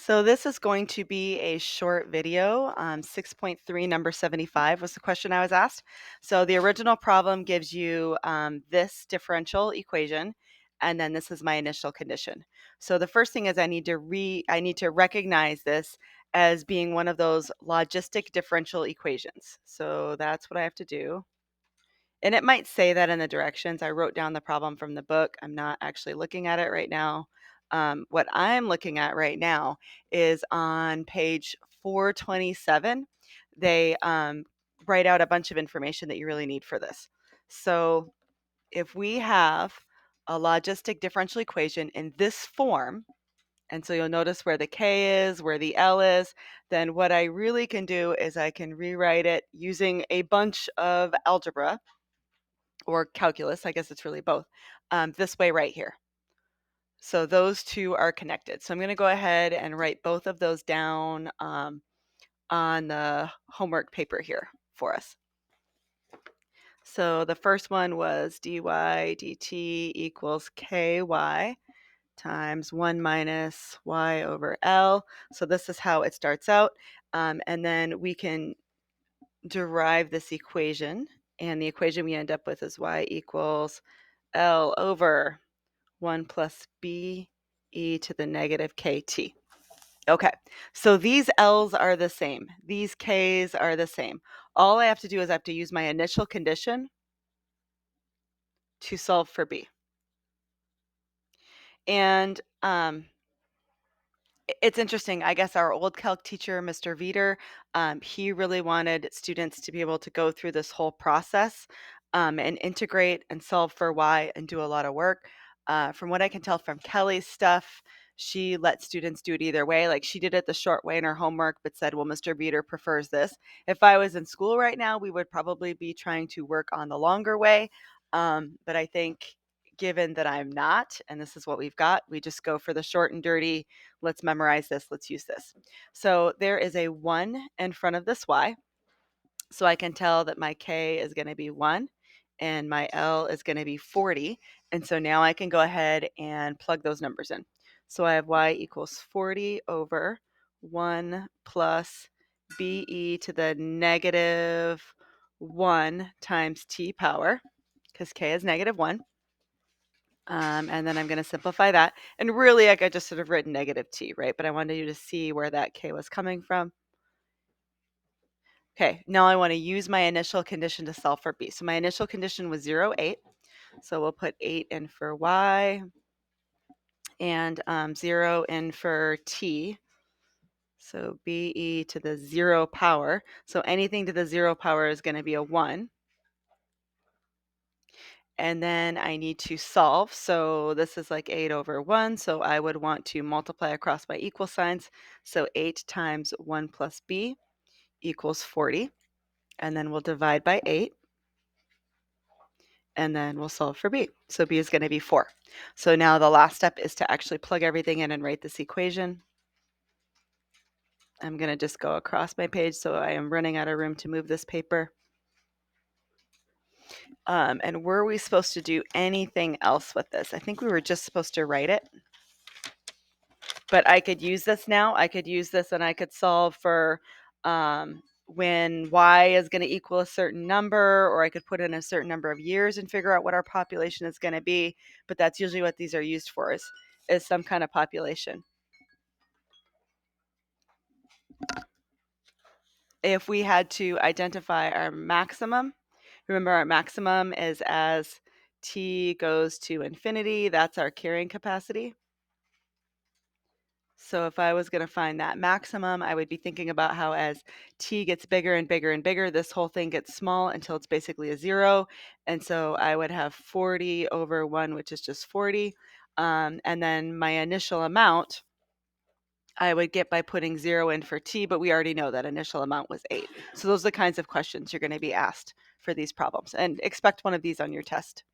So this is going to be a short video. 6.3, number 75 was the question I was asked. So the original problem gives you this differential equation, and then this is my initial condition. So the first thing is I need to recognize this as being one of those logistic differential equations. So that's what I have to do. And it might say that in the directions. I wrote down the problem from the book. I'm not actually looking at it right now. What I'm looking at right now is on page 427. They write out a bunch of information that you really need for this. So if we have a logistic differential equation in this form, and so you'll notice where the K is, where the L is, then what I really can do is I can rewrite it using a bunch of algebra or calculus, I guess it's really both, this way right here. So those two are connected. So I'm going to go ahead and write both of those down on the homework paper here for us. So the first one was dy dt equals ky times 1 minus y over L. So this is how it starts out. And then we can derive this equation. And the equation we end up with is y equals L over 1 plus b e to the negative kt. Okay, so these L's are the same. These K's are the same. All I have to do is I have to use my initial condition to solve for b. And it's interesting. I guess our old calc teacher, Mr. Veeder, he really wanted students to be able to go through this whole process and integrate and solve for y and do a lot of work. From what I can tell from Kelly's stuff, she let students do it either way. Like she did it the short way in her homework, but said, well, Mr. Veeder prefers this. If I was in school right now, we would probably be trying to work on the longer way. But I think given that I'm not, and this is what we've got, we just go for the short and dirty. Let's memorize this. Let's use this. So there is a 1 in front of this y. So I can tell that my k is going to be 1 and my L is going to be 40. And so now I can go ahead and plug those numbers in. So I have y equals 40 over 1 plus be to the negative 1 times t power, because k is negative 1. And then I'm going to simplify that. And really, I could just sort of written negative t, right? But I wanted you to see where that k was coming from. Okay, now I want to use my initial condition to solve for b. So my initial condition was 0, 8. So we'll put 8 in for y and 0 in for t. So be to the 0 power. So anything to the 0 power is going to be a 1. And then I need to solve. So this is like 8 over 1. So I would want to multiply across by equal signs. So 8 times 1 plus b equals 40. And then we'll divide by 8. And then we'll solve for b. So b is going to be 4. So now the last step is to actually plug everything in and write this equation. I'm going to just go across my page. So I am running out of room to move this paper. And were we supposed to do anything else with this? I think we were just supposed to write it. But I could use this now. I could use this and I could solve for when y is going to equal a certain number, or I could put in a certain number of years and figure out what our population is going to be. But that's usually what these are used for, is some kind of population. If we had to identify our maximum, remember our maximum is as t goes to infinity. That's our carrying capacity. So if I was going to find that maximum, I would be thinking about how as t gets bigger and bigger and bigger, this whole thing gets small until it's basically a 0. And so I would have 40 over 1, which is just 40. And then my initial amount, I would get by putting 0 in for t, but we already know that initial amount was 8. So those are the kinds of questions you're going to be asked for these problems. And expect one of these on your test.